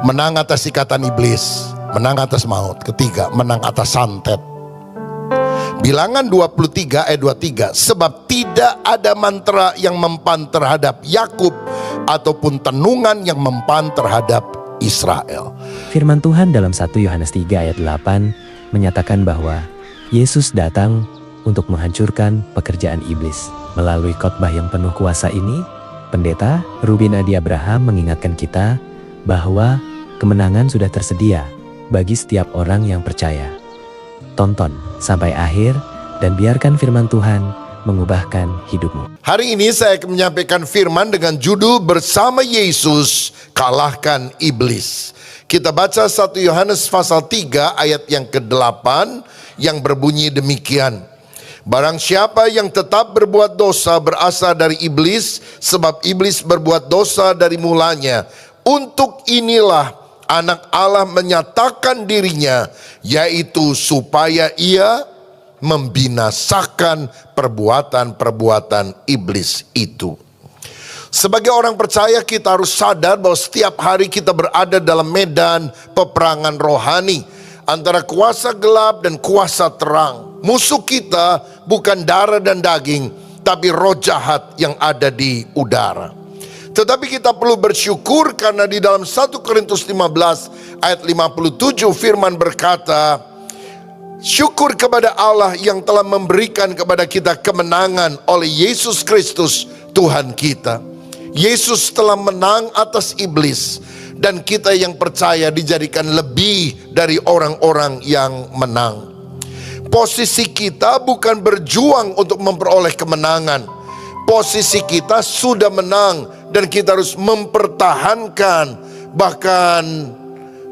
menang atas ikatan iblis, menang atas maut. Ketiga, menang atas santet. Bilangan 23 ayat 23, sebab tidak ada mantra yang mempan terhadap Yakub ataupun tenungan yang mempan terhadap Israel. Firman Tuhan dalam 1 Yohanes 3 ayat 8 menyatakan bahwa Yesus datang untuk menghancurkan pekerjaan iblis. Melalui khotbah yang penuh kuasa ini, Pendeta Ruben Adi Abraham mengingatkan kita bahwa kemenangan sudah tersedia bagi setiap orang yang percaya. Tonton sampai akhir dan biarkan firman Tuhan mengubahkan hidupmu. Hari ini saya akan menyampaikan firman dengan judul Bersama Yesus Kalahkan Iblis. Kita baca 1 Yohanes pasal 3 ayat yang ke-8 yang berbunyi demikian. Barang siapa yang tetap berbuat dosa berasal dari iblis, sebab iblis berbuat dosa dari mulanya. Untuk inilah Anak Allah menyatakan dirinya, yaitu supaya ia membinasakan perbuatan-perbuatan iblis itu. Sebagai orang percaya, kita harus sadar bahwa setiap hari kita berada dalam medan peperangan rohani antara kuasa gelap dan kuasa terang. Musuh kita bukan darah dan daging, tapi roh jahat yang ada di udara. Tetapi kita perlu bersyukur karena di dalam 1 Korintus 15 ayat 57 firman berkata, syukur kepada Allah yang telah memberikan kepada kita kemenangan oleh Yesus Kristus Tuhan kita. Yesus telah menang atas iblis dan kita yang percaya dijadikan lebih dari orang-orang yang menang. Posisi kita bukan berjuang untuk memperoleh kemenangan. Posisi kita sudah menang dan kita harus mempertahankan, bahkan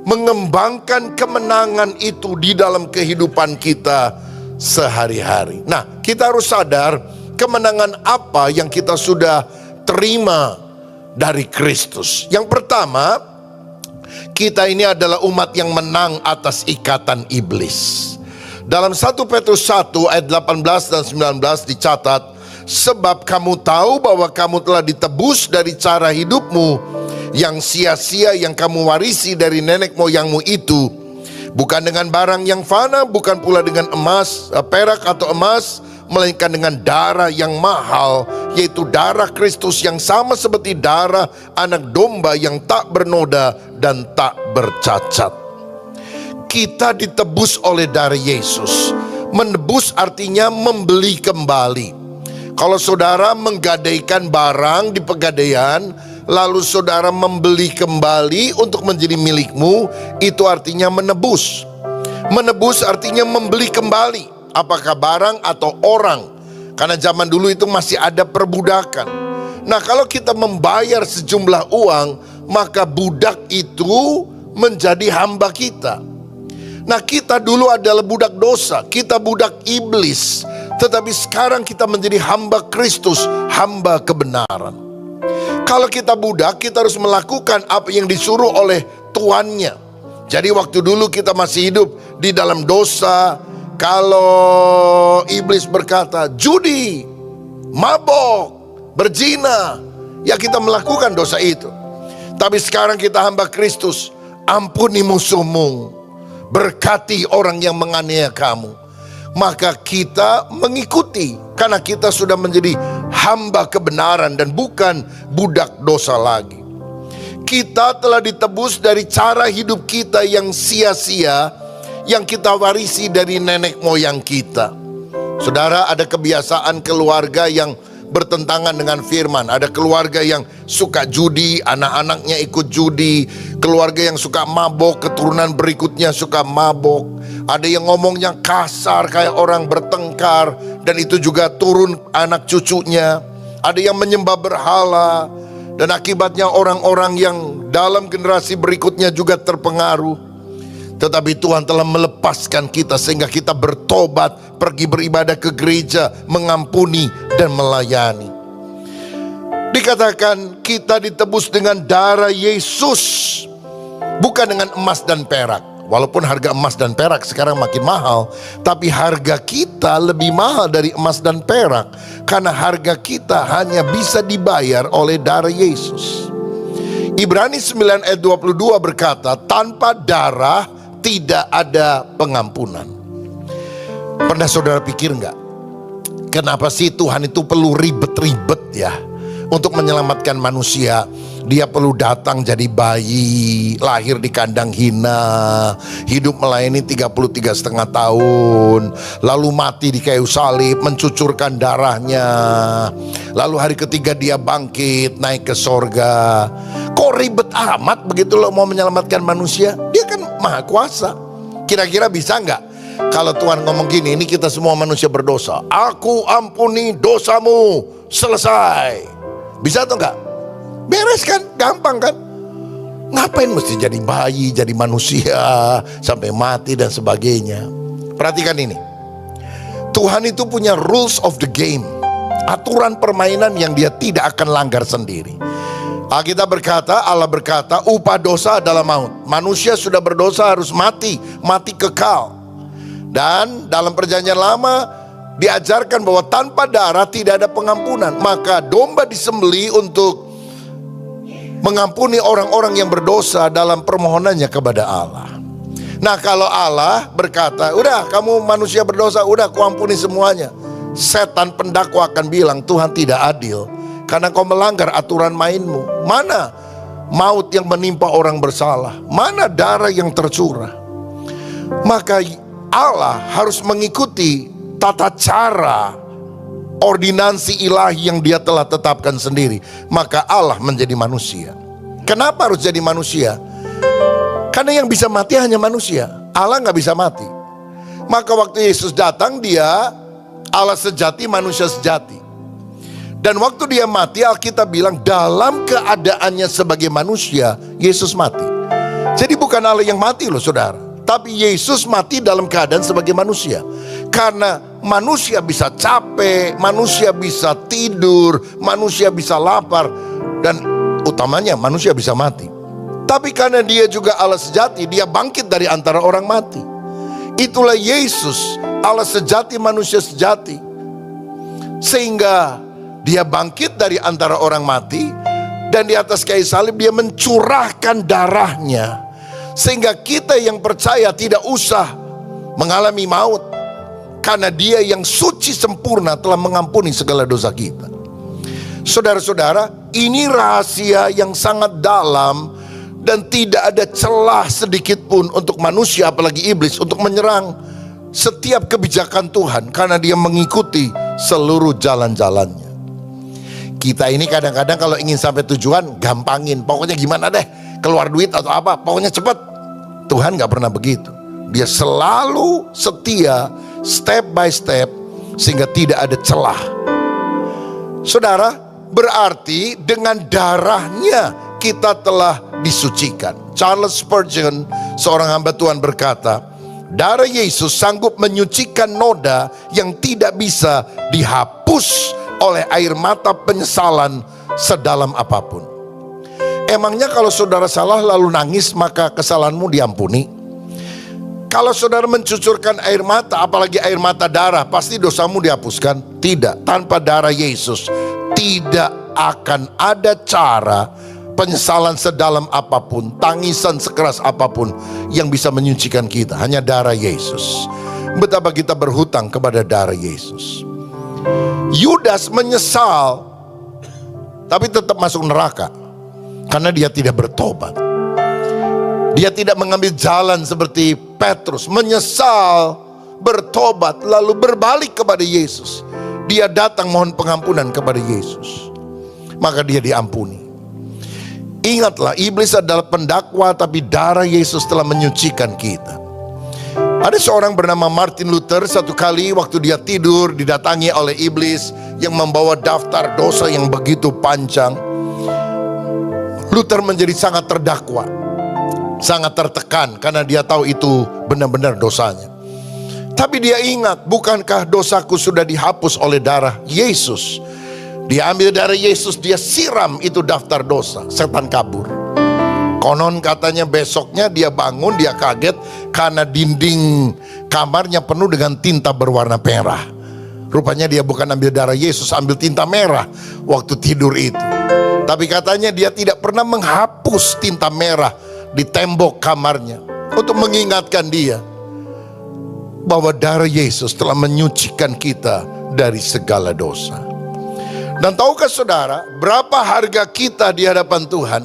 mengembangkan kemenangan itu di dalam kehidupan kita sehari-hari. Nah, kita harus sadar kemenangan apa yang kita sudah terima dari Kristus. Yang pertama, kita ini adalah umat yang menang atas ikatan iblis. Dalam 1 Petrus 1 ayat 18 dan 19 dicatat, sebab kamu tahu bahwa kamu telah ditebus dari cara hidupmu yang sia-sia yang kamu warisi dari nenek moyangmu itu, bukan dengan barang yang fana, bukan pula dengan emas, perak atau emas, melainkan dengan darah yang mahal, yaitu darah Kristus yang sama seperti darah anak domba yang tak bernoda dan tak bercacat. Kita ditebus oleh darah Yesus. Menebus artinya membeli kembali. Kalau saudara menggadaikan barang di pegadaian, lalu saudara membeli kembali untuk menjadi milikmu, itu artinya menebus. Menebus artinya membeli kembali, apakah barang atau orang. Karena zaman dulu itu masih ada perbudakan. Nah, kalau kita membayar sejumlah uang, maka budak itu menjadi hamba kita. Nah, kita dulu adalah budak dosa, kita budak iblis. Tetapi sekarang kita menjadi hamba Kristus, hamba kebenaran. Kalau kita budak, kita harus melakukan apa yang disuruh oleh tuannya. Jadi waktu dulu kita masih hidup di dalam dosa, kalau iblis berkata judi, mabok, berzina, ya kita melakukan dosa itu. Tapi sekarang kita hamba Kristus, ampuni musuhmu, berkati orang yang menganiaya kamu. Maka kita mengikuti karena kita sudah menjadi hamba kebenaran dan bukan budak dosa lagi. Kita telah ditebus dari cara hidup kita yang sia-sia yang kita warisi dari nenek moyang kita. Saudara, ada kebiasaan keluarga yang bertentangan dengan firman. Ada keluarga yang suka judi, anak-anaknya ikut judi. Keluarga yang suka mabok, keturunan berikutnya suka mabok. Ada yang ngomongnya kasar kayak orang bertengkar, dan itu juga turun anak cucunya. Ada yang menyembah berhala, dan akibatnya orang-orang yang dalam generasi berikutnya juga terpengaruh. Tetapi Tuhan telah melepaskan kita sehingga kita bertobat, pergi beribadah ke gereja, mengampuni dan melayani. Dikatakan kita ditebus dengan darah Yesus, bukan dengan emas dan perak. Walaupun harga emas dan perak sekarang makin mahal, tapi harga kita lebih mahal dari emas dan perak. Karena harga kita hanya bisa dibayar oleh darah Yesus. Ibrani 9 ayat 22 berkata, tanpa darah tidak ada pengampunan. Pernah saudara pikir nggak, kenapa sih Tuhan itu perlu ribet-ribet ya untuk menyelamatkan manusia? Dia perlu datang jadi bayi, lahir di kandang hina, hidup melayani 33,5 tahun, lalu mati di kayu salib, mencucurkan darahnya, lalu hari ketiga dia bangkit, naik ke sorga. Kok ribet amat begitu loh mau menyelamatkan manusia? Dia kan maha kuasa. Kira-kira bisa nggak kalau Tuhan ngomong gini, ini kita semua manusia berdosa, aku ampuni dosamu, selesai. Bisa atau enggak? Beres kan? Gampang kan? Ngapain mesti jadi bayi, jadi manusia, sampai mati dan sebagainya? Perhatikan ini. Tuhan itu punya rules of the game, aturan permainan yang dia tidak akan langgar sendiri. Alkitab berkata, Allah berkata, upah dosa adalah maut. Manusia sudah berdosa harus mati, mati kekal. Dan dalam perjanjian lama diajarkan bahwa tanpa darah tidak ada pengampunan. Maka domba disembelih untuk mengampuni orang-orang yang berdosa dalam permohonannya kepada Allah. Nah, kalau Allah berkata, udah kamu manusia berdosa, udah aku ampuni semuanya, setan pendakwa akan bilang, Tuhan tidak adil karena kau melanggar aturan mainmu. Mana maut yang menimpa orang bersalah? Mana darah yang tercurah? Maka Allah harus mengikuti tata cara ordinansi ilahi yang dia telah tetapkan sendiri. Maka Allah menjadi manusia. Kenapa harus jadi manusia? Karena yang bisa mati hanya manusia. Allah gak bisa mati. Maka waktu Yesus datang, dia Allah sejati, manusia sejati. Dan waktu dia mati, Alkitab bilang dalam keadaannya sebagai manusia, Yesus mati. Jadi bukan Allah yang mati loh saudara, tapi Yesus mati dalam keadaan sebagai manusia. Karena manusia bisa capek, manusia bisa tidur, manusia bisa lapar, dan utamanya manusia bisa mati. Tapi karena dia juga Allah sejati, dia bangkit dari antara orang mati. Itulah Yesus, Allah sejati, manusia sejati. Sehingga dia bangkit dari antara orang mati, dan di atas kayu salib dia mencurahkan darahnya, sehingga kita yang percaya tidak usah mengalami maut, karena dia yang suci sempurna telah mengampuni segala dosa kita. Saudara-saudara, ini rahasia yang sangat dalam, dan tidak ada celah sedikit pun untuk manusia, apalagi iblis, untuk menyerang setiap kebijakan Tuhan, karena dia mengikuti seluruh jalan-jalannya. Kita ini kadang-kadang kalau ingin sampai tujuan, gampangin, pokoknya gimana deh, keluar duit atau apa, pokoknya cepat. Tuhan gak pernah begitu. Dia selalu setia, step by step, sehingga tidak ada celah. Saudara, berarti dengan darahnya kita telah disucikan. Charles Spurgeon, seorang hamba Tuhan, berkata, darah Yesus sanggup menyucikan noda yang tidak bisa dihapus oleh air mata penyesalan sedalam apapun. Emangnya kalau saudara salah lalu nangis, maka kesalahanmu diampuni? Kalau saudara mencucurkan air mata, apalagi air mata darah, pasti dosamu dihapuskan? Tidak. Tanpa darah Yesus tidak akan ada cara penyesalan sedalam apapun, tangisan sekeras apapun yang bisa menyucikan kita. Hanya darah Yesus. Betapa kita berhutang kepada darah Yesus. Yudas menyesal, tapi tetap masuk neraka karena dia tidak bertobat. Dia tidak mengambil jalan seperti Petrus, menyesal, bertobat, lalu berbalik kepada Yesus. Dia datang mohon pengampunan kepada Yesus, maka dia diampuni. Ingatlah, iblis adalah pendakwa, tapi darah Yesus telah menyucikan kita. Ada seorang bernama Martin Luther, satu kali waktu dia tidur didatangi oleh iblis yang membawa daftar dosa yang begitu panjang. Luther menjadi sangat terdakwa, sangat tertekan karena dia tahu itu benar-benar dosanya. Tapi dia ingat, bukankah dosaku sudah dihapus oleh darah Yesus? Dia ambil darah Yesus, dia siram itu daftar dosa, setan kabur. Konon katanya besoknya dia bangun, dia kaget karena dinding kamarnya penuh dengan tinta berwarna merah. Rupanya dia bukan ambil darah Yesus, ambil tinta merah waktu tidur itu. Tapi katanya dia tidak pernah menghapus tinta merah di tembok kamarnya untuk mengingatkan dia bahwa darah Yesus telah menyucikan kita dari segala dosa. Dan tahukah saudara, berapa harga kita di hadapan Tuhan?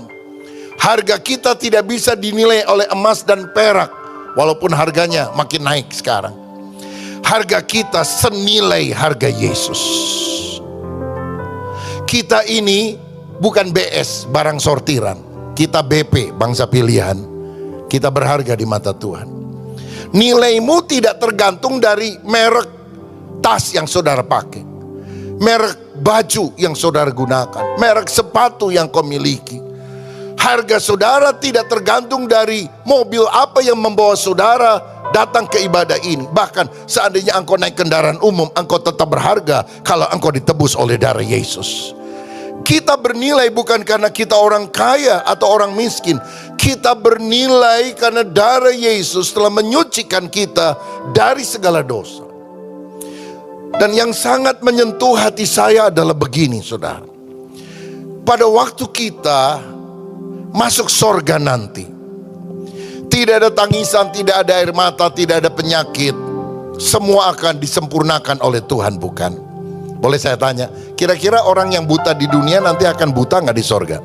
Harga kita tidak bisa dinilai oleh emas dan perak, walaupun harganya makin naik sekarang. Harga kita senilai harga Yesus. Kita ini bukan BS, barang sortiran. Kita BP, bangsa pilihan. Kita berharga di mata Tuhan. Nilaimu tidak tergantung dari merek tas yang saudara pakai, merek baju yang saudara gunakan, merek sepatu yang kau miliki. Harga saudara tidak tergantung dari mobil apa yang membawa saudara datang ke ibadah ini. Bahkan seandainya engkau naik kendaraan umum, engkau tetap berharga kalau engkau ditebus oleh darah Yesus. Kita bernilai bukan karena kita orang kaya atau orang miskin. Kita bernilai karena darah Yesus telah menyucikan kita dari segala dosa. Dan yang sangat menyentuh hati saya adalah begini, saudara. Pada waktu kita masuk sorga nanti, tidak ada tangisan, tidak ada air mata, tidak ada penyakit. Semua akan disempurnakan oleh Tuhan, bukan? Boleh saya tanya, kira-kira orang yang buta di dunia nanti akan buta nggak di sorga?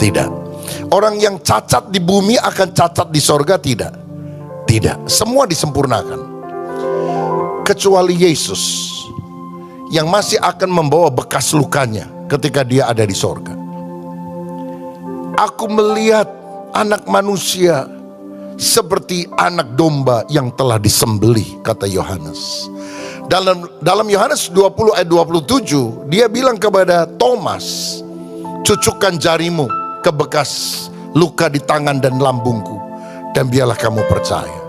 Tidak. Orang yang cacat di bumi akan cacat di sorga? Tidak. Tidak. Semua disempurnakan. Kecuali Yesus yang masih akan membawa bekas lukanya ketika dia ada di sorga. Aku melihat anak manusia seperti anak domba yang telah disembelih, kata Yohanes. Dalam Yohanes 20 ayat 27, dia bilang kepada Thomas, cucukkan jarimu ke bekas luka di tangan dan lambungku, dan biarlah kamu percaya.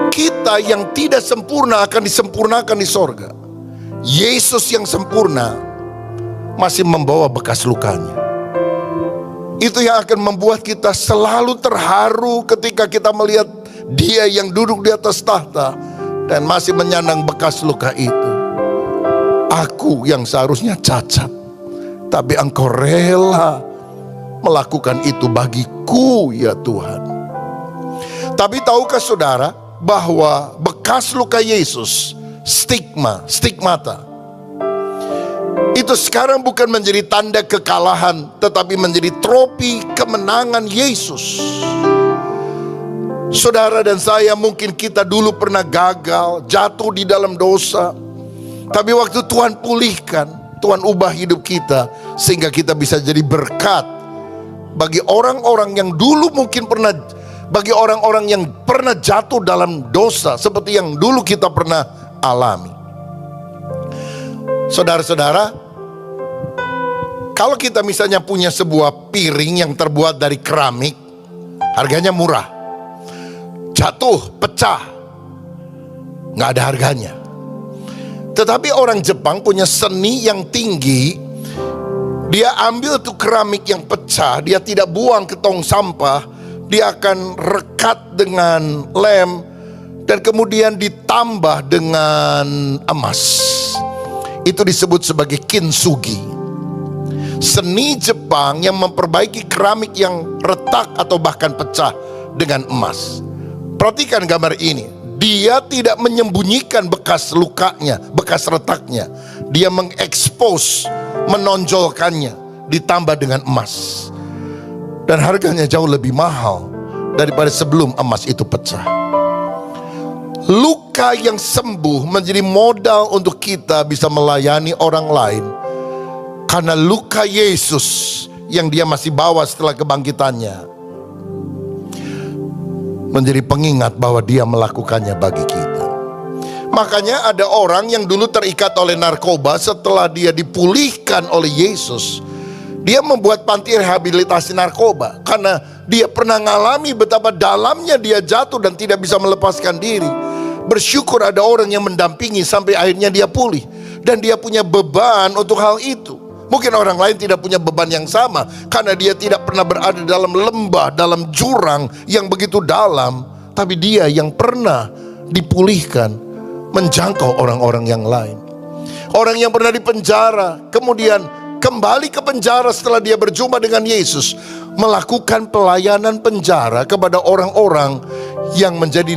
Kita yang tidak sempurna akan disempurnakan di sorga. Yesus yang sempurna masih membawa bekas lukanya. Itu yang akan membuat kita selalu terharu ketika kita melihat dia yang duduk di atas tahta dan masih menyandang bekas luka itu. Aku yang seharusnya cacat, tapi engkau rela melakukan itu bagiku, ya Tuhan. Tapi tahukah saudara bahwa bekas luka Yesus, stigmata, itu sekarang bukan menjadi tanda kekalahan, tetapi menjadi trofi kemenangan Yesus. Saudara dan saya, mungkin kita dulu pernah gagal, jatuh di dalam dosa. Tapi waktu Tuhan pulihkan, Tuhan ubah hidup kita, sehingga kita bisa jadi berkat bagi orang-orang yang dulu mungkin pernah, bagi orang-orang yang pernah jatuh dalam dosa, seperti yang dulu kita pernah alami. Saudara-saudara, kalau kita misalnya punya sebuah piring yang terbuat dari keramik, harganya murah. Jatuh, pecah, nggak ada harganya. Tetapi orang Jepang punya seni yang tinggi. Dia ambil tuh keramik yang pecah, dia tidak buang ke tong sampah, dia akan rekat dengan lem dan kemudian ditambah dengan emas. Itu disebut sebagai kintsugi. Seni Jepang yang memperbaiki keramik yang retak atau bahkan pecah dengan emas. Perhatikan gambar ini. Dia tidak menyembunyikan bekas lukanya, bekas retaknya. Dia mengekspos, menonjolkannya, ditambah dengan emas. Dan harganya jauh lebih mahal daripada sebelum emas itu pecah. Luka yang sembuh menjadi modal untuk kita bisa melayani orang lain. Karena luka Yesus yang dia masih bawa setelah kebangkitannya menjadi pengingat bahwa dia melakukannya bagi kita. Makanya ada orang yang dulu terikat oleh narkoba, setelah dia dipulihkan oleh Yesus, dia membuat panti rehabilitasi narkoba. Karena dia pernah mengalami betapa dalamnya dia jatuh dan tidak bisa melepaskan diri. Bersyukur ada orang yang mendampingi sampai akhirnya dia pulih. Dan dia punya beban untuk hal itu. Mungkin orang lain tidak punya beban yang sama, karena dia tidak pernah berada dalam lembah, dalam jurang yang begitu dalam. Tapi dia yang pernah dipulihkan, menjangkau orang-orang yang lain. Orang yang pernah dipenjara, kemudian kembali ke penjara setelah dia berjumpa dengan Yesus, melakukan pelayanan penjara kepada orang-orang yang menjadi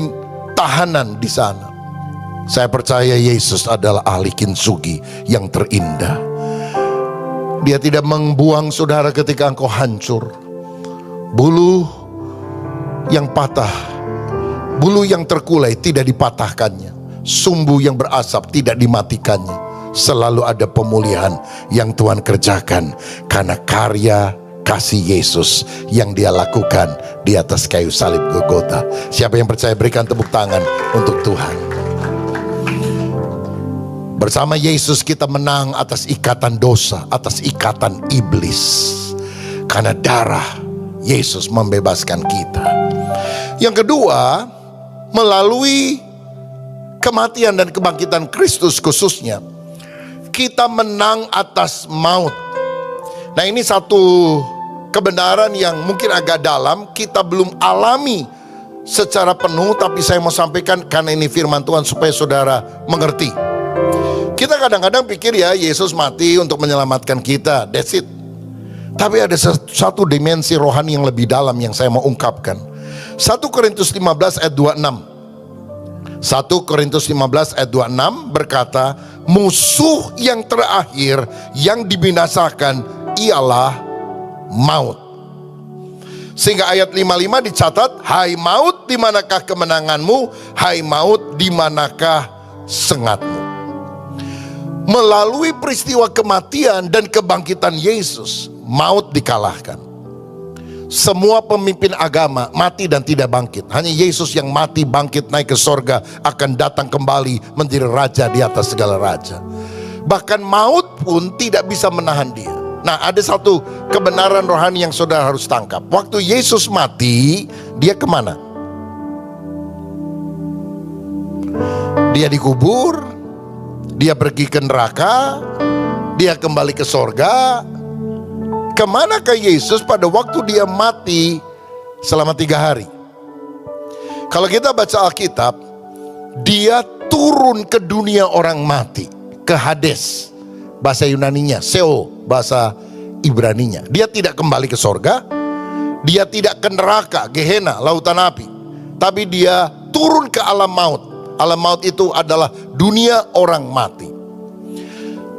tahanan di sana. Saya percaya Yesus adalah ahli kintsugi yang terindah. Dia tidak membuang saudara ketika engkau hancur. Bulu yang patah, bulu yang terkulai tidak dipatahkannya, sumbu yang berasap tidak dimatikannya. Selalu ada pemulihan yang Tuhan kerjakan karena karya kasih Yesus yang dia lakukan di atas kayu salib Golgota. Siapa yang percaya berikan tepuk tangan untuk Tuhan. Bersama Yesus kita menang atas ikatan dosa, atas ikatan iblis. Karena darah Yesus membebaskan kita. Yang kedua, melalui kematian dan kebangkitan Kristus khususnya, kita menang atas maut. Nah, ini satu kebenaran yang mungkin agak dalam, kita belum alami secara penuh, tapi saya mau sampaikan karena ini firman Tuhan supaya saudara mengerti. Kita kadang-kadang pikir ya Yesus mati untuk menyelamatkan kita, that's it. Tapi ada satu dimensi rohani yang lebih dalam yang saya mau ungkapkan. 1 Korintus 15 ayat 26. 1 Korintus 15 ayat 26 berkata, musuh yang terakhir yang dibinasakan ialah maut. Sehingga ayat 55 dicatat, hai maut di manakah kemenanganmu, hai maut di manakah sengatmu. Melalui peristiwa kematian dan kebangkitan Yesus, maut dikalahkan. Semua pemimpin agama mati dan tidak bangkit. Hanya Yesus yang mati, bangkit, naik ke sorga, akan datang kembali menjadi raja di atas segala raja. Bahkan maut pun tidak bisa menahan dia. Nah, ada satu kebenaran rohani yang saudara harus tangkap. Waktu Yesus mati, dia kemana? Dia dikubur, dia pergi ke neraka, dia kembali ke sorga. Kemanakah Yesus pada waktu dia mati selama 3 hari? Kalau kita baca Alkitab, dia turun ke dunia orang mati, ke Hades, bahasa Yunaninya, Sheol, bahasa Ibraninya. Dia tidak kembali ke sorga, dia tidak ke neraka, Gehenna, lautan api, tapi dia turun ke alam maut. Alam maut itu adalah dunia orang mati.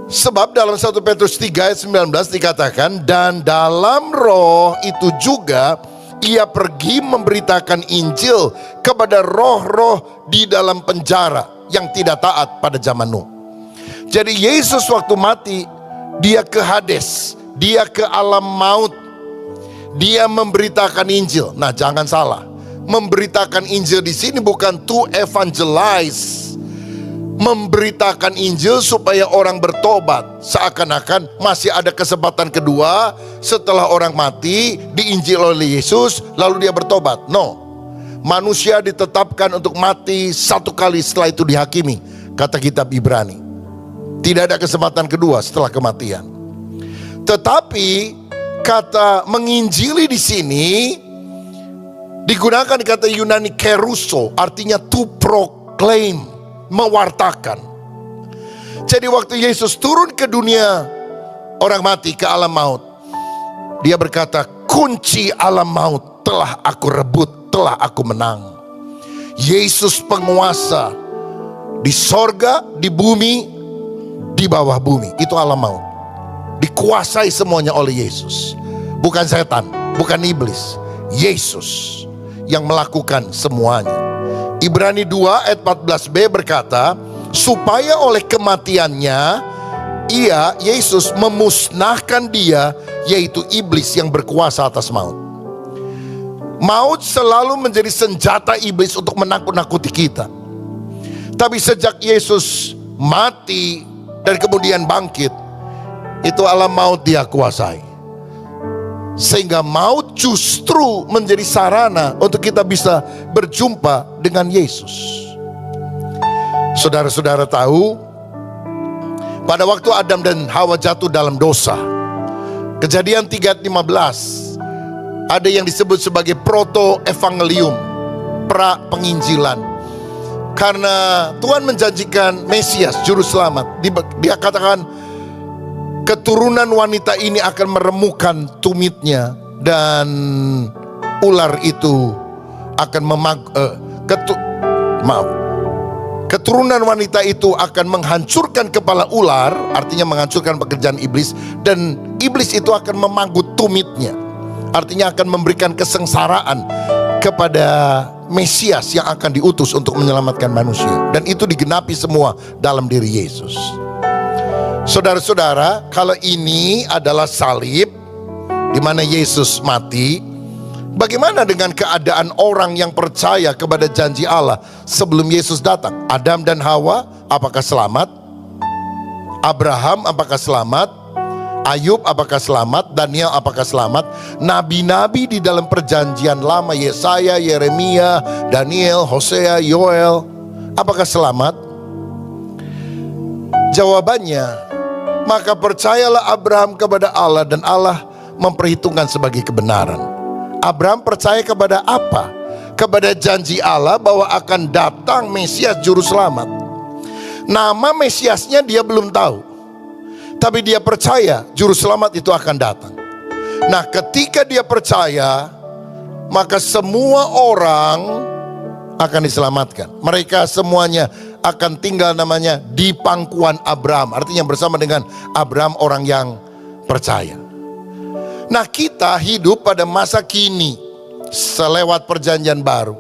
Sebab dalam 1 Petrus 3 ayat 19 dikatakan, dan dalam roh itu juga ia pergi memberitakan Injil kepada roh-roh di dalam penjara yang tidak taat pada zaman Nuh. Jadi Yesus waktu mati, dia ke Hades, dia ke alam maut, dia memberitakan Injil. Nah, jangan salah, memberitakan Injil di sini bukan to evangelize, memberitakan Injil supaya orang bertobat. Seakan-akan masih ada kesempatan kedua setelah orang mati, diinjil oleh Yesus, lalu dia bertobat. No, manusia ditetapkan untuk mati satu kali, setelah itu dihakimi, kata kitab Ibrani. Tidak ada kesempatan kedua setelah kematian. Tetapi kata menginjili di sini digunakan kata Yunani keruso, artinya to proclaim, mewartakan. Jadi waktu Yesus turun ke dunia orang mati, ke alam maut, dia berkata, kunci alam maut telah aku rebut, telah aku menang. Yesus penguasa di sorga, di bumi, di bawah bumi. Itu alam maut, dikuasai semuanya oleh Yesus. Bukan setan, bukan iblis, Yesus yang melakukan semuanya. Ibrani 2 ayat 14b berkata, supaya oleh kematiannya Yesus memusnahkan dia, yaitu iblis yang berkuasa atas maut. Maut selalu menjadi senjata iblis untuk menakut-nakuti kita. Tapi sejak Yesus mati dan kemudian bangkit, itu alam maut dia kuasai. Sehingga maut justru menjadi sarana untuk kita bisa berjumpa dengan Yesus. Saudara-saudara tahu, pada waktu Adam dan Hawa jatuh dalam dosa, Kejadian 3:15, ada yang disebut sebagai proto-evangelium, pra penginjilan. Karena Tuhan menjanjikan Mesias, juru selamat. Dia katakan, keturunan wanita ini akan meremukkan tumitnya, dan ular itu akan keturunan wanita itu akan menghancurkan kepala ular, artinya menghancurkan pekerjaan iblis, dan iblis itu akan memanggut tumitnya, artinya akan memberikan kesengsaraan kepada Mesias yang akan diutus untuk menyelamatkan manusia. Dan itu digenapi semua dalam diri Yesus. Saudara-saudara, kalau ini adalah salib di mana Yesus mati, bagaimana dengan keadaan orang yang percaya kepada janji Allah sebelum Yesus datang? Adam dan Hawa apakah selamat? Abraham apakah selamat? Ayub apakah selamat? Daniel apakah selamat? Nabi-nabi di dalam perjanjian lama, Yesaya, Yeremia, Daniel, Hosea, Yoel, apakah selamat? Jawabannya, maka percayalah Abraham kepada Allah dan Allah memperhitungkan sebagai kebenaran. Abraham percaya kepada apa? Kepada janji Allah bahwa akan datang Mesias Juru Selamat. Nama Mesiasnya dia belum tahu, tapi dia percaya Juru Selamat itu akan datang. Nah, ketika dia percaya, maka semua orang akan diselamatkan. Mereka semuanya akan tinggal namanya di pangkuan Abraham, artinya bersama dengan Abraham, orang yang percaya. Nah, kita hidup pada masa kini selewat perjanjian baru.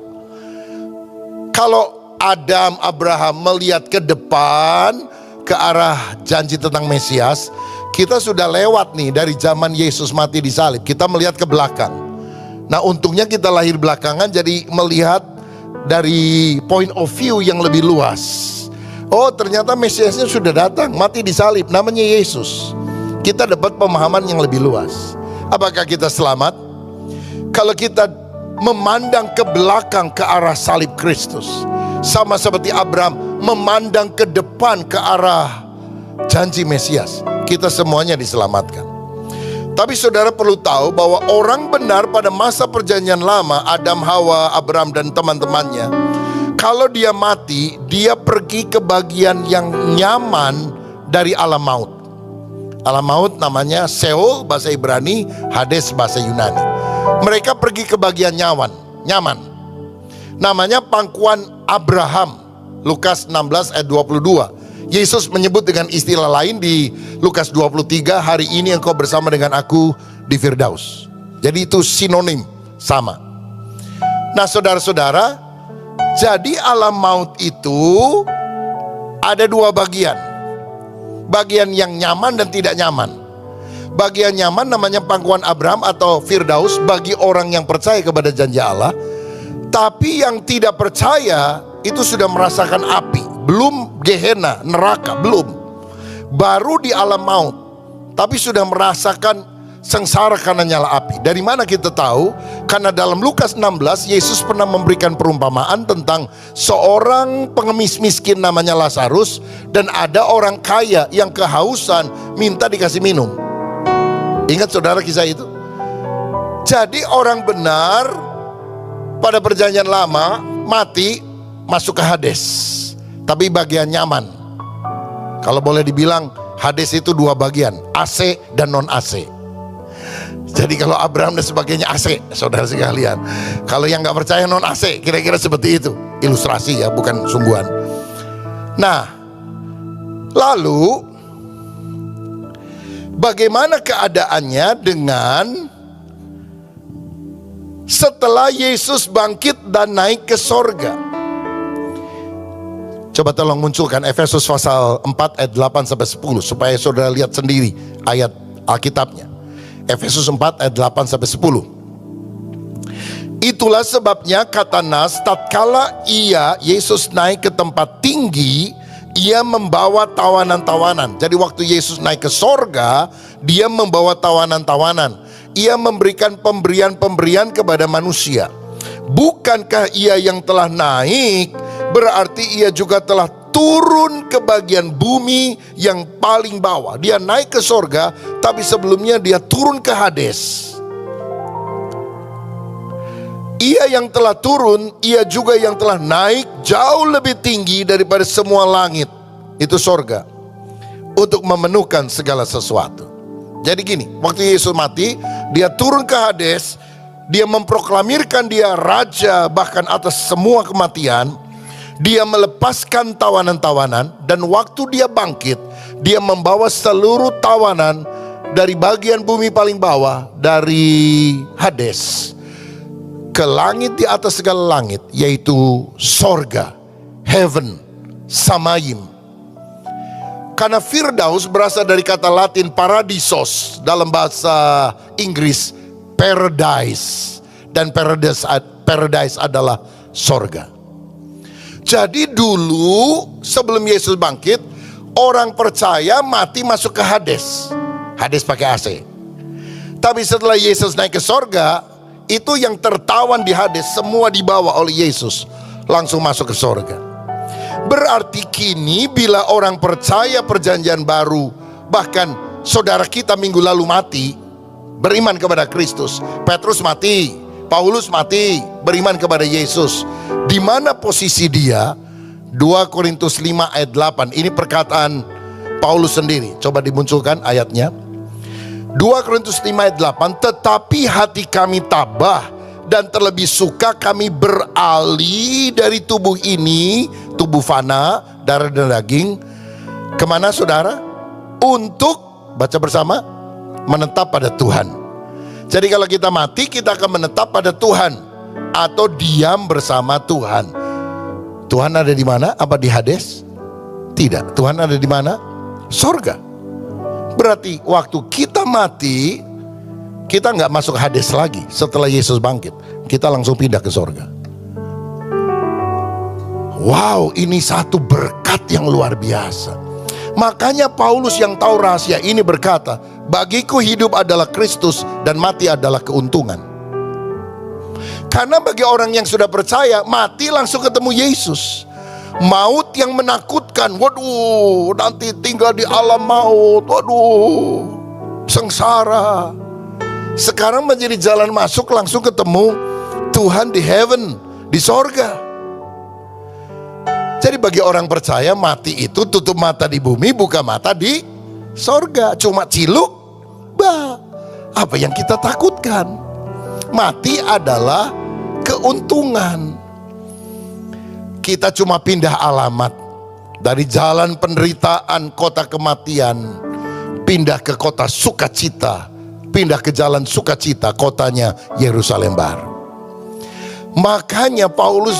Kalau Adam, Abraham melihat ke depan, ke arah janji tentang Mesias, kita sudah lewat nih dari zaman Yesus mati di salib. Kita melihat ke belakang. Nah, untungnya kita lahir belakangan, jadi melihat dari point of view yang lebih luas. Oh, ternyata Mesiasnya sudah datang, mati di salib, namanya Yesus. Kita dapat pemahaman yang lebih luas. Apakah kita selamat? Kalau kita memandang ke belakang ke arah salib Kristus, sama seperti Abraham memandang ke depan ke arah janji Mesias, kita semuanya diselamatkan. Tapi saudara perlu tahu bahwa orang benar pada masa perjanjian lama, Adam, Hawa, Abraham dan teman-temannya, kalau dia mati, dia pergi ke bagian yang nyaman dari alam maut. Alam maut namanya Sheol bahasa Ibrani, Hades bahasa Yunani. Mereka pergi ke bagian nyaman. Namanya pangkuan Abraham. Lukas 16 ayat 22. Yesus menyebut dengan istilah lain di Lukas 23, hari ini engkau bersama dengan aku di Firdaus. Jadi itu sinonim, sama. Nah, saudara-saudara, jadi alam maut itu ada dua bagian. Bagian yang nyaman dan tidak nyaman. Bagian nyaman namanya pangkuan Abraham atau Firdaus bagi orang yang percaya kepada janji Allah. Tapi yang tidak percaya itu sudah merasakan api, belum Gehenna, neraka, belum. Baru di alam maut, tapi sudah merasakan sengsara karena nyala api. Dari mana kita tahu? Karena dalam Lukas 16 Yesus pernah memberikan perumpamaan tentang seorang pengemis miskin namanya Lazarus, dan ada orang kaya yang kehausan minta dikasih minum. Ingat saudara kisah itu? Jadi orang benar pada perjanjian lama mati masuk ke Hades, tapi bagian nyaman. Kalau boleh dibilang Hades itu dua bagian, AC dan non AC. Jadi kalau Abraham dan sebagainya AC, saudara sekalian. Kalau yang gak percaya non AC, kira-kira seperti itu. Ilustrasi ya, bukan sungguhan. Nah, lalu bagaimana keadaannya dengan setelah Yesus bangkit dan naik ke sorga? Coba tolong munculkan Efesus pasal 4 ayat 8 sampai 10 supaya saudara lihat sendiri ayat Alkitabnya. Efesus 4 ayat 8 sampai 10. Itulah sebabnya kata Nas, tatkala Yesus naik ke tempat tinggi, ia membawa tawanan-tawanan. Jadi waktu Yesus naik ke sorga, dia membawa tawanan-tawanan. Ia memberikan pemberian-pemberian kepada manusia. Bukankah ia yang telah naik, berarti ia juga telah turun ke bagian bumi yang paling bawah. Dia naik ke sorga, tapi sebelumnya dia turun ke Hades. Ia yang telah turun, ia juga yang telah naik jauh lebih tinggi daripada semua langit. Itu sorga. untuk memenuhkan segala sesuatu. Jadi gini, waktu Yesus mati, dia turun ke Hades, dia memproklamirkan dia raja bahkan atas semua kematian. Dia melepaskan tawanan-tawanan, dan waktu dia bangkit, dia membawa seluruh tawanan dari bagian bumi paling bawah, dari Hades, ke langit di atas segala langit, yaitu sorga, heaven, samayim. Karena Firdaus berasal dari kata Latin paradisos, dalam bahasa Inggris paradise, dan paradise adalah sorga. Jadi dulu sebelum Yesus bangkit, orang percaya mati masuk ke Hades. Hades pakai AC. Tapi setelah Yesus naik ke sorga, itu yang tertawan di Hades semua dibawa oleh Yesus langsung masuk ke sorga. Berarti kini bila orang percaya perjanjian baru, bahkan saudara kita minggu lalu mati, beriman kepada Kristus. Petrus mati, Paulus mati, beriman kepada Yesus. Di mana posisi dia? 2 Korintus 5 ayat 8. Ini perkataan Paulus sendiri. Coba dimunculkan ayatnya. 2 Korintus 5 ayat 8. Tetapi hati kami tabah, dan terlebih suka kami beralih dari tubuh ini, tubuh fana, darah dan daging. Kemana saudara? Untuk, baca bersama, menetap pada Tuhan. Jadi kalau kita mati, kita akan menetap pada Tuhan, atau diam bersama Tuhan. Tuhan ada di mana? Apa di Hades? Tidak. Tuhan ada di mana? Sorga. Berarti waktu kita mati, kita nggak masuk Hades lagi. Setelah Yesus bangkit, kita langsung pindah ke sorga. Wow, ini satu berkat yang luar biasa. Makanya Paulus yang tahu rahasia ini berkata, bagiku hidup adalah Kristus dan mati adalah keuntungan. Karena bagi orang yang sudah percaya, mati langsung ketemu Yesus. Maut yang menakutkan, waduh, nanti tinggal di alam maut, waduh, sengsara. Sekarang menjadi jalan masuk, langsung ketemu Tuhan di heaven, di sorga. Jadi bagi orang percaya, mati itu tutup mata di bumi, buka mata di sorga. Cuma ciluk, apa yang kita takutkan? Mati adalah keuntungan. Kita cuma pindah alamat dari jalan penderitaan, kota kematian, pindah ke kota sukacita, pindah ke jalan sukacita, kotanya Yerusalem baru. Makanya Paulus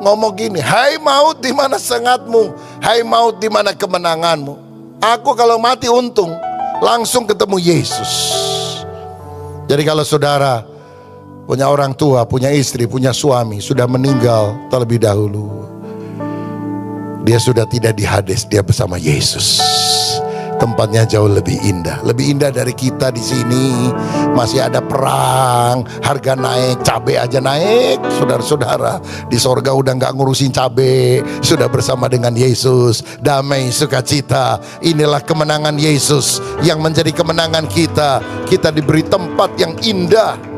ngomong gini, hai maut, di mana sengatmu? Hai maut, di mana kemenanganmu? Aku kalau mati untung, langsung ketemu Yesus. Jadi kalau saudara punya orang tua, punya istri, punya suami, sudah meninggal terlebih dahulu, dia sudah tidak di Hades, dia bersama Yesus. Tempatnya jauh lebih indah dari kita di sini. Masih ada perang, harga naik, cabai aja naik. Saudara-saudara, di sorga udah nggak ngurusin cabai, sudah bersama dengan Yesus, damai, sukacita. Inilah kemenangan Yesus yang menjadi kemenangan kita. Kita diberi tempat yang indah.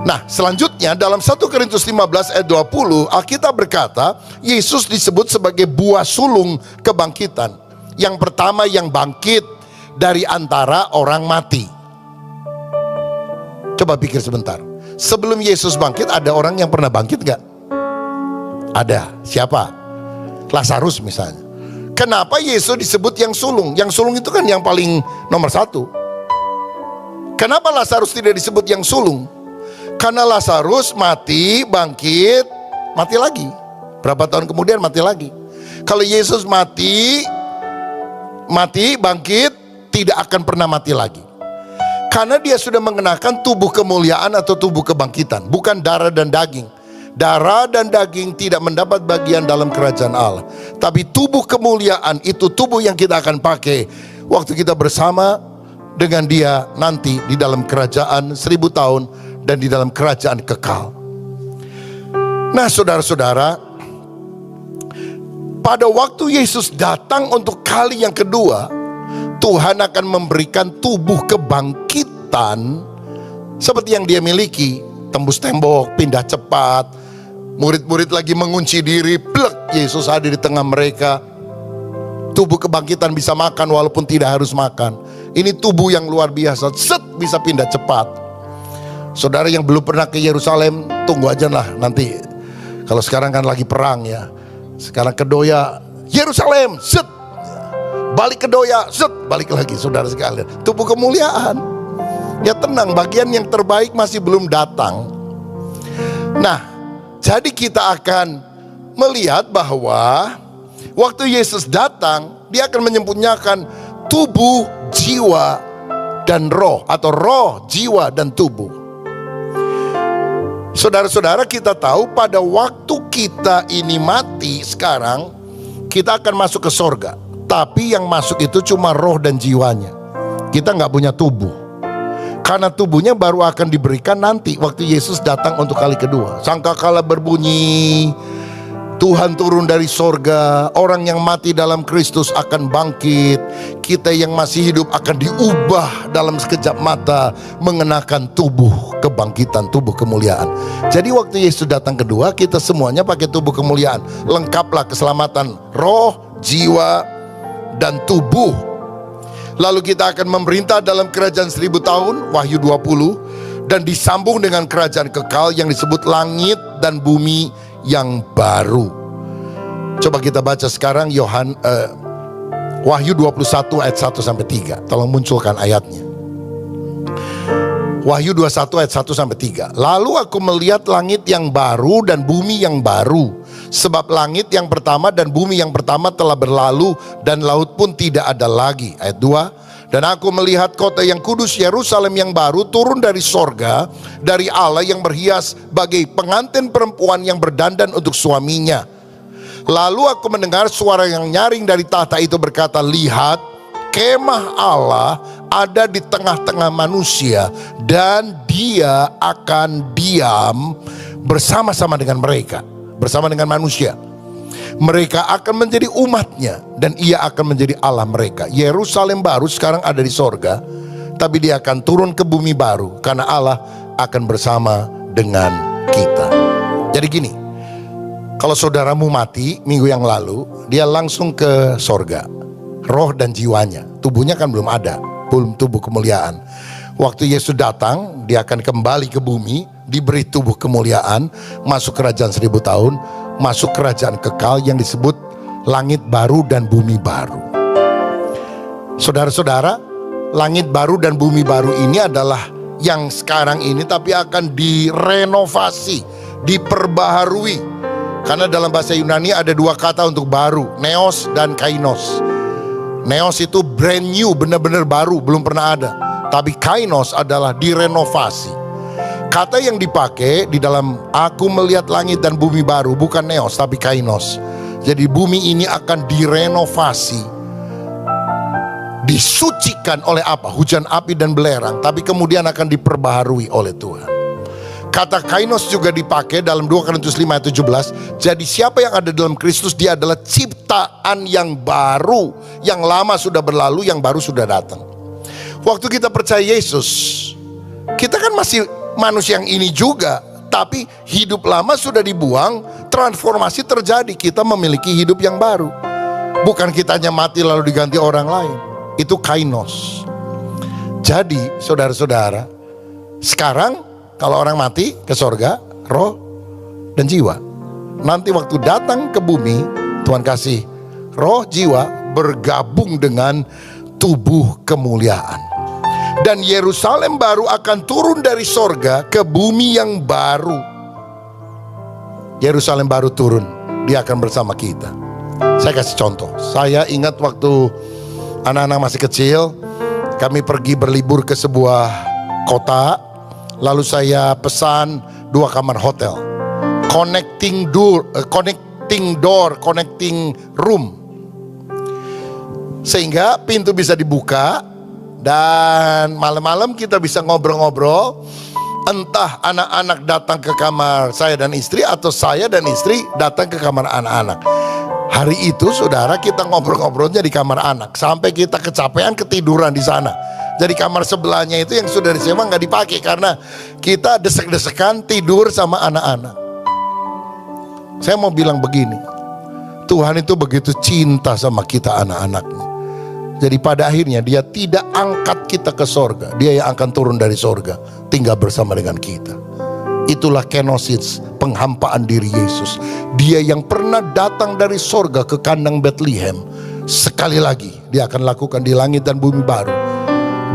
Nah, selanjutnya dalam 1 Korintus 15 ayat 20, Alkitab berkata, Yesus disebut sebagai buah sulung kebangkitan. Yang pertama yang bangkit dari antara orang mati. Coba pikir sebentar. Sebelum Yesus bangkit, ada orang yang pernah bangkit gak? Ada. Siapa? Lazarus misalnya. Kenapa Yesus disebut yang sulung? Yang sulung itu kan yang paling nomor satu. Kenapa Lazarus tidak disebut yang sulung? Karena Lazarus mati, bangkit, mati lagi. Berapa tahun kemudian mati lagi. Kalau Yesus mati, bangkit, tidak akan pernah mati lagi. Karena dia sudah mengenakan tubuh kemuliaan atau tubuh kebangkitan, bukan darah dan daging. Darah dan daging tidak mendapat bagian dalam kerajaan Allah. Tapi tubuh kemuliaan itu tubuh yang kita akan pakai waktu kita bersama dengan dia nanti di dalam kerajaan 1000 tahun dan di dalam kerajaan kekal. Nah saudara-saudara, pada waktu Yesus datang untuk kali yang kedua, Tuhan akan memberikan tubuh kebangkitan seperti yang dia miliki. Tembus tembok, pindah cepat, murid-murid lagi mengunci diri, plek, Yesus hadir di tengah mereka. Tubuh kebangkitan bisa makan walaupun tidak harus makan. Ini tubuh yang luar biasa, bisa pindah cepat. Saudara yang belum pernah ke Yerusalem, tunggu aja lah nanti. Kalau sekarang kan lagi perang ya. Sekarang ke Doya, Yerusalem, balik ke Doya, balik lagi saudara sekalian. Tubuh kemuliaan. Ya tenang, bagian yang terbaik masih belum datang. Nah, jadi kita akan melihat bahwa waktu Yesus datang, dia akan menyempurnakan tubuh, jiwa, dan roh. Atau roh, jiwa, dan tubuh. Saudara-saudara, kita tahu pada waktu kita ini mati sekarang, kita akan masuk ke sorga. Tapi yang masuk itu cuma roh dan jiwanya. Kita nggak punya tubuh. Karena tubuhnya baru akan diberikan nanti waktu Yesus datang untuk kali kedua. Sangkakala berbunyi, Tuhan turun dari sorga, orang yang mati dalam Kristus akan bangkit. Kita yang masih hidup akan diubah dalam sekejap mata, mengenakan tubuh kebangkitan, tubuh kemuliaan. Jadi waktu Yesus datang kedua, kita semuanya pakai tubuh kemuliaan. Lengkaplah keselamatan roh, jiwa, dan tubuh. Lalu kita akan memerintah dalam kerajaan 1000 tahun, Wahyu 20, dan disambung dengan kerajaan kekal yang disebut langit dan bumi yang baru. Coba kita baca sekarang Wahyu 21 ayat 1 sampai 3. Tolong munculkan ayatnya. Wahyu 21 ayat 1 sampai 3. Lalu aku melihat langit yang baru dan bumi yang baru, sebab langit yang pertama dan bumi yang pertama telah berlalu dan laut pun tidak ada lagi. Ayat 2. Dan aku melihat kota yang kudus Yerusalem yang baru turun dari sorga, dari Allah yang berhias bagai pengantin perempuan yang berdandan untuk suaminya. Lalu aku mendengar suara yang nyaring dari tahta itu berkata, lihat, kemah Allah ada di tengah-tengah manusia, dan dia akan diam bersama-sama dengan mereka, bersama dengan manusia. Mereka akan menjadi umatnya, dan ia akan menjadi Allah mereka. Yerusalem baru sekarang ada di sorga, tapi dia akan turun ke bumi baru, karena Allah akan bersama dengan kita. Jadi gini, kalau saudaramu mati minggu yang lalu, dia langsung ke sorga, roh dan jiwanya. Tubuhnya kan belum ada, belum tubuh kemuliaan. Waktu Yesus datang, dia akan kembali ke bumi, diberi tubuh kemuliaan, masuk kerajaan 1000 tahun, masuk kerajaan kekal yang disebut langit baru dan bumi baru. Saudara-saudara, langit baru dan bumi baru ini adalah yang sekarang ini, tapi akan direnovasi, diperbaharui. Karena dalam bahasa Yunani ada dua kata untuk baru, neos dan kainos. Neos itu brand new, benar-benar baru, belum pernah ada. Tapi kainos adalah direnovasi. Kata yang dipakai di dalam aku melihat langit dan bumi baru bukan neos tapi kainos. Jadi bumi ini akan direnovasi, disucikan oleh apa? Hujan api dan belerang, tapi kemudian akan diperbaharui oleh Tuhan. Kata kainos juga dipakai dalam 2 Korintus 5 ayat 17. Jadi siapa yang ada dalam Kristus, dia adalah ciptaan yang baru. Yang lama sudah berlalu, yang baru sudah datang. Waktu kita percaya Yesus, kita kan masih manusia yang ini juga, tapi hidup lama sudah dibuang, transformasi terjadi, kita memiliki hidup yang baru. Bukan kita hanya mati lalu diganti orang lain. Itu kainos. Jadi saudara-saudara, sekarang kalau orang mati ke sorga, roh dan jiwa. Nanti waktu datang ke bumi, Tuhan kasih roh jiwa bergabung dengan tubuh kemuliaan. Dan Yerusalem baru akan turun dari sorga ke bumi yang baru. Yerusalem baru turun, dia akan bersama kita. Saya kasih contoh. Saya ingat waktu anak-anak masih kecil, kami pergi berlibur ke sebuah kota. Lalu saya pesan 2 kamar hotel, connecting room, sehingga pintu bisa dibuka. Dan malam-malam kita bisa ngobrol-ngobrol. Entah anak-anak datang ke kamar saya dan istri, atau saya dan istri datang ke kamar anak-anak. Hari itu saudara, kita ngobrol-ngobrolnya di kamar anak, sampai kita kecapean ketiduran di sana. Jadi kamar sebelahnya itu yang sudah disewa nggak dipakai, karena kita desek-desekan tidur sama anak-anak. Saya mau bilang begini, Tuhan itu begitu cinta sama kita anak-anaknya. Jadi pada akhirnya dia tidak angkat kita ke sorga, dia yang akan turun dari sorga, tinggal bersama dengan kita. Itulah kenosis, penghampaan diri Yesus. Dia yang pernah datang dari sorga ke kandang Bethlehem, sekali lagi dia akan lakukan di langit dan bumi baru.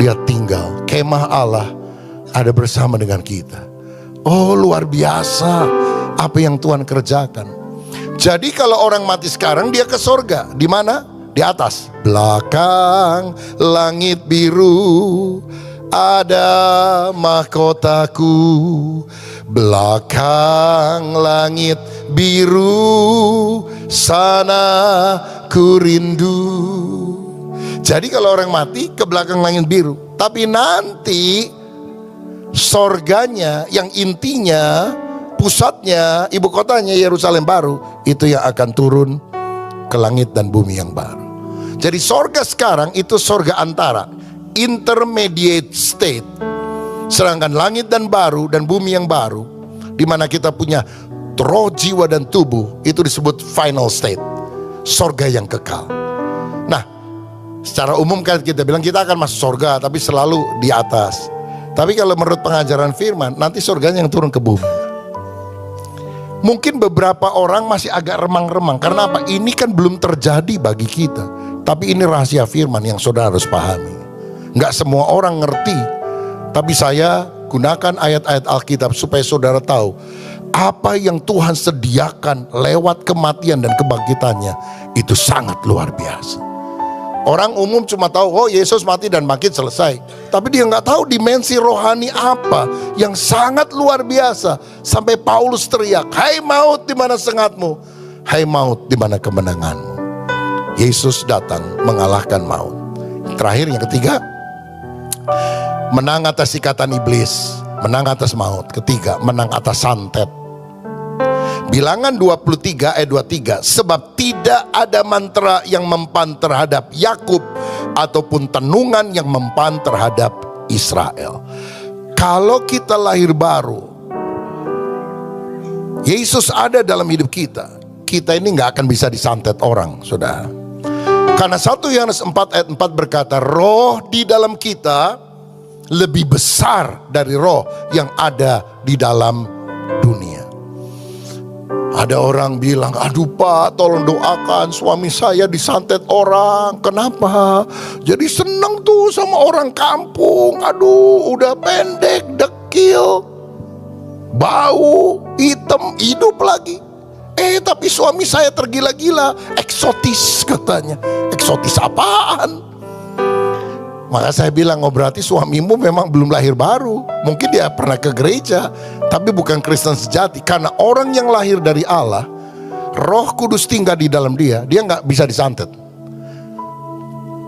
Dia tinggal, kemah Allah ada bersama dengan kita. Oh, luar biasa apa yang Tuhan kerjakan. Jadi kalau orang mati sekarang, dia ke sorga. Di mana? Di atas. Belakang langit biru ada mahkotaku. Belakang langit biru sana ku rindu. Jadi kalau orang mati ke belakang langit biru. Tapi nanti sorganya yang intinya, pusatnya, ibu kotanya Yerusalem baru, itu yang akan turun ke langit dan bumi yang baru. Jadi sorga sekarang itu sorga antara, intermediate state. Sedangkan langit dan baru dan bumi yang baru, di mana kita punya roh, jiwa dan tubuh, itu disebut final state, sorga yang kekal. Nah, secara umum kan kita bilang kita akan masuk sorga, tapi selalu di atas. Tapi kalau menurut pengajaran firman, nanti sorganya yang turun ke bumi. Mungkin beberapa orang masih agak remang-remang. Karena apa? Ini kan belum terjadi bagi kita. Tapi ini rahasia firman yang saudara harus pahami. Nggak semua orang ngerti. Tapi saya gunakan ayat-ayat Alkitab supaya saudara tahu apa yang Tuhan sediakan lewat kematian dan kebangkitannya itu sangat luar biasa. Orang umum cuma tahu, oh Yesus mati dan bangkit selesai. Tapi dia nggak tahu dimensi rohani apa yang sangat luar biasa. Sampai Paulus teriak, hai maut di mana sengatmu? Hai maut di mana kemenanganmu? Yesus datang mengalahkan maut. Terakhir yang ketiga, menang atas ikatan iblis, menang atas maut. Ketiga, menang atas santet. Bilangan 23 ayat 23, sebab tidak ada mantra yang mempan terhadap Yakub ataupun tenungan yang mempan terhadap Israel. Kalau kita lahir baru, Yesus ada dalam hidup kita, kita ini gak akan bisa disantet orang, saudara. Karena 1 Yohanes 4 ayat 4 berkata, roh di dalam kita lebih besar dari roh yang ada di dalam dunia. Ada orang bilang, aduh Pak, tolong doakan suami saya disantet orang. Kenapa? Jadi seneng tuh sama orang kampung. Aduh, udah pendek, dekil, bau, hitam, hidup lagi. Tapi suami saya tergila-gila, eksotis katanya. Eksotis apaan? Maka saya bilang, oh berarti suamimu memang belum lahir baru. Mungkin dia pernah ke gereja, tapi bukan Kristen sejati. Karena orang yang lahir dari Allah, Roh Kudus tinggal di dalam dia gak bisa disantet.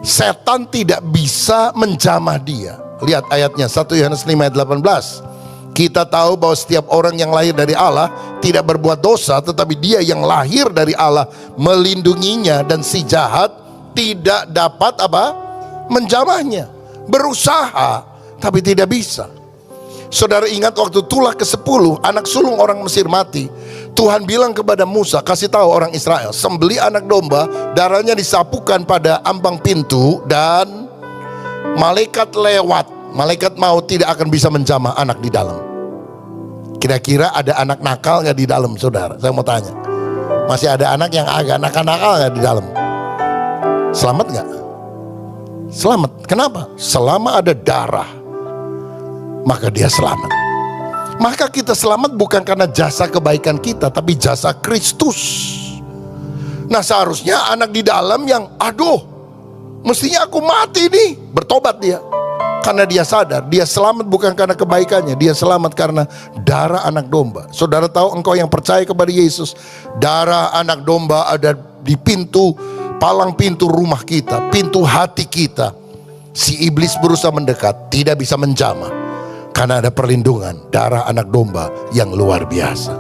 Setan tidak bisa menjamah dia. Lihat ayatnya, 1 Yohanes 5 ayat 18. Kita tahu bahwa setiap orang yang lahir dari Allah tidak berbuat dosa, tetapi dia yang lahir dari Allah melindunginya, dan si jahat tidak dapat apa? Menjamahnya. Berusaha tapi tidak bisa. Saudara ingat waktu tulah ke-10 anak sulung orang Mesir mati, Tuhan bilang kepada Musa, kasih tahu orang Israel, sembelih anak domba, darahnya disapukan pada ambang pintu, dan malaikat lewat, malaikat maut tidak akan bisa menjamah anak di dalam. Kira-kira ada anak nakal gak di dalam, saudara? Saya mau tanya, masih ada anak yang agak nakal-nakal gak di dalam? Selamat gak? Selamat. Kenapa? Selama ada darah, maka dia selamat. Maka kita selamat bukan karena jasa kebaikan kita, tapi jasa Kristus. Nah seharusnya anak di dalam yang, aduh, mestinya aku mati nih, bertobat dia. Karena dia sadar, dia selamat bukan karena kebaikannya, dia selamat karena darah anak domba. Saudara tahu, engkau yang percaya kepada Yesus, darah anak domba ada di pintu, palang pintu rumah kita, pintu hati kita. Si iblis berusaha mendekat, tidak bisa menjamah, karena ada perlindungan darah anak domba yang luar biasa.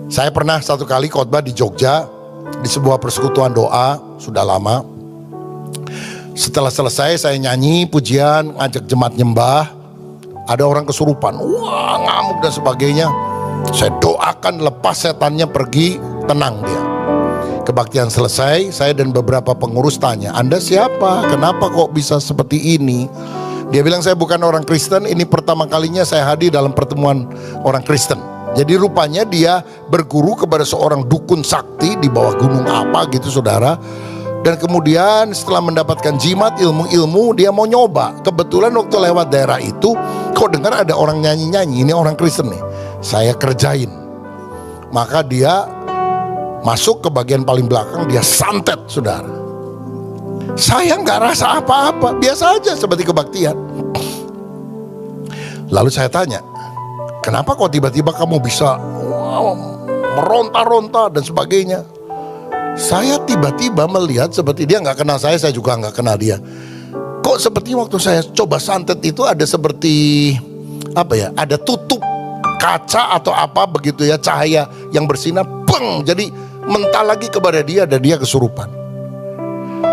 Saya pernah satu kali khotbah di Jogja, di sebuah persekutuan doa, sudah lama. Setelah selesai saya nyanyi pujian, ngajak jemaat nyembah. Ada orang kesurupan, wah ngamuk dan sebagainya. Saya doakan lepas setannya pergi, tenang dia. Kebaktian selesai, saya dan beberapa pengurus tanya, Anda siapa? Kenapa kok bisa seperti ini? Dia bilang, saya bukan orang Kristen, ini pertama kalinya saya hadir dalam pertemuan orang Kristen. Jadi rupanya dia berguru kepada seorang dukun sakti di bawah gunung apa gitu saudara. Dan kemudian setelah mendapatkan jimat ilmu-ilmu, dia mau nyoba. Kebetulan waktu lewat daerah itu, kok dengar ada orang nyanyi-nyanyi, ini orang Kristen nih. Saya kerjain. Maka dia masuk ke bagian paling belakang, dia santet saudara. Saya nggak rasa apa-apa, biasa aja seperti kebaktian. Lalu saya tanya, kenapa kok tiba-tiba kamu bisa meronta-ronta dan sebagainya? Saya tiba-tiba melihat seperti dia nggak kenal saya juga nggak kenal dia. Kok seperti waktu saya coba santet itu ada seperti apa ya? Ada tutup kaca atau apa begitu ya, cahaya yang bersinar, beng, jadi mental lagi kepada dia dan dia kesurupan.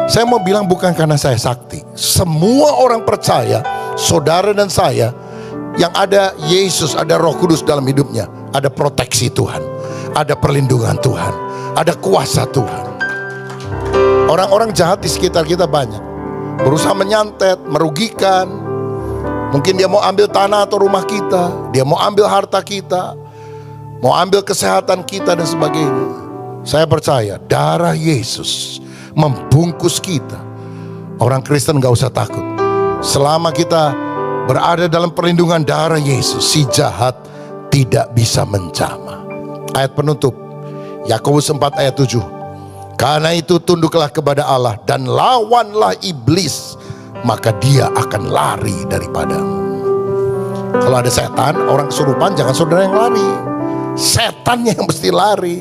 Saya mau bilang bukan karena saya sakti. Semua orang percaya, saudara dan saya, yang ada Yesus, ada Roh Kudus dalam hidupnya, ada proteksi Tuhan, ada perlindungan Tuhan, ada kuasa Tuhan. Orang-orang jahat di sekitar kita banyak, berusaha menyantet, merugikan. Mungkin dia mau ambil tanah atau rumah kita, dia mau ambil harta kita, mau ambil kesehatan kita dan sebagainya. Saya percaya darah Yesus membungkus kita. Orang Kristen gak usah takut. Selama kita berada dalam perlindungan darah Yesus, si jahat tidak bisa menjamah. Ayat penutup Yakobus 4 ayat 7. Karena itu tunduklah kepada Allah dan lawanlah iblis, maka dia akan lari daripadamu. Kalau ada setan, orang kesurupan, jangan saudara yang lari, setannya yang mesti lari.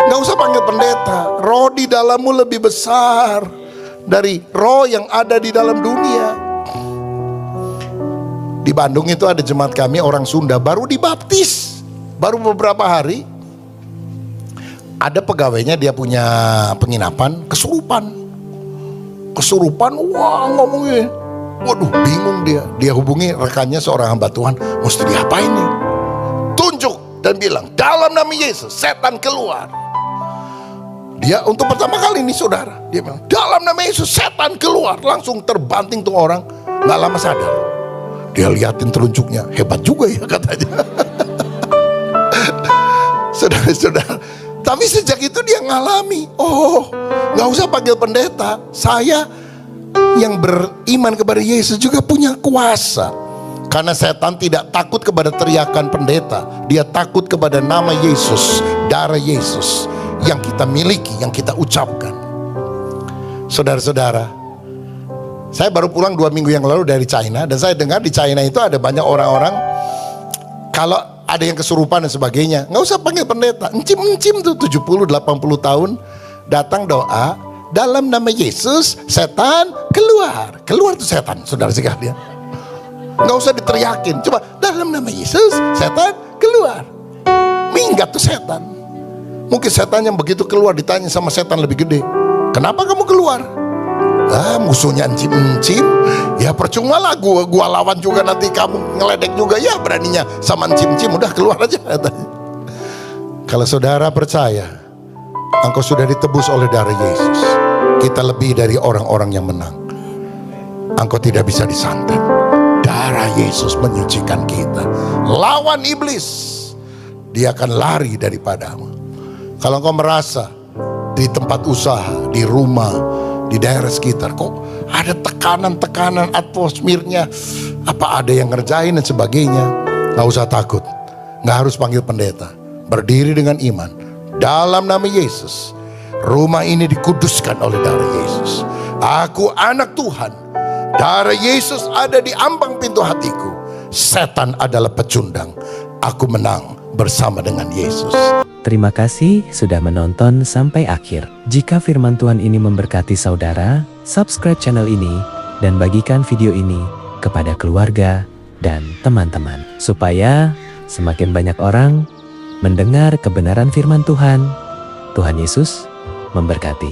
Gak usah panggil pendeta. Roh di dalammu lebih besar dari roh yang ada di dalam dunia. Di Bandung itu ada jemaat kami orang Sunda, baru dibaptis, baru beberapa hari. Ada pegawainya, dia punya penginapan, kesurupan, wah ngomongnya, waduh bingung dia. Dia hubungi rekannya seorang hamba Tuhan, mesti diapain nih? Tunjuk dan bilang, dalam nama Yesus setan keluar. Dia untuk pertama kali ini saudara, dia bilang, dalam nama Yesus setan keluar. Langsung terbanting tuh orang, gak lama sadar. Dia liatin telunjuknya, hebat juga ya katanya. Saudara-saudara, tapi sejak itu dia ngalami, oh gak usah panggil pendeta, saya yang beriman kepada Yesus juga punya kuasa. Karena setan tidak takut kepada teriakan pendeta, dia takut kepada nama Yesus, darah Yesus yang kita miliki, yang kita ucapkan. Saudara-saudara, saya baru pulang 2 minggu yang lalu dari China, dan saya dengar di China itu ada banyak orang-orang, kalau ada yang kesurupan dan sebagainya, nggak usah panggil pendeta, encim-encim tuh 70-80 tahun, datang doa, dalam nama Yesus setan keluar. Keluar tuh setan, saudara sekalian. Nggak usah diteriakin, coba dalam nama Yesus setan keluar. Minggat tuh setan. Mungkin setan yang begitu keluar ditanya sama setan lebih gede, kenapa kamu keluar? Musuhnya encim-encim, ya percuma lah gua lawan juga, nanti kamu ngeledek juga, ya beraninya sama encim-encim, udah keluar aja katanya. Kalau saudara percaya engkau sudah ditebus oleh darah Yesus, kita lebih dari orang-orang yang menang. Engkau tidak bisa disantet. Darah Yesus menyucikan kita. Lawan iblis, dia akan lari daripadamu. Kalau engkau merasa di tempat usaha, di rumah, di daerah sekitar, kok ada tekanan-tekanan atmosfernya, apa ada yang ngerjain dan sebagainya, gak usah takut, gak harus panggil pendeta. Berdiri dengan iman, dalam nama Yesus, rumah ini dikuduskan oleh darah Yesus. Aku anak Tuhan, darah Yesus ada di ambang pintu hatiku. Setan adalah pecundang, aku menang bersama dengan Yesus. Terima kasih sudah menonton sampai akhir. Jika firman Tuhan ini memberkati saudara, subscribe channel ini dan bagikan video ini kepada keluarga dan teman-teman, supaya semakin banyak orang mendengar kebenaran firman Tuhan. Tuhan Yesus memberkati.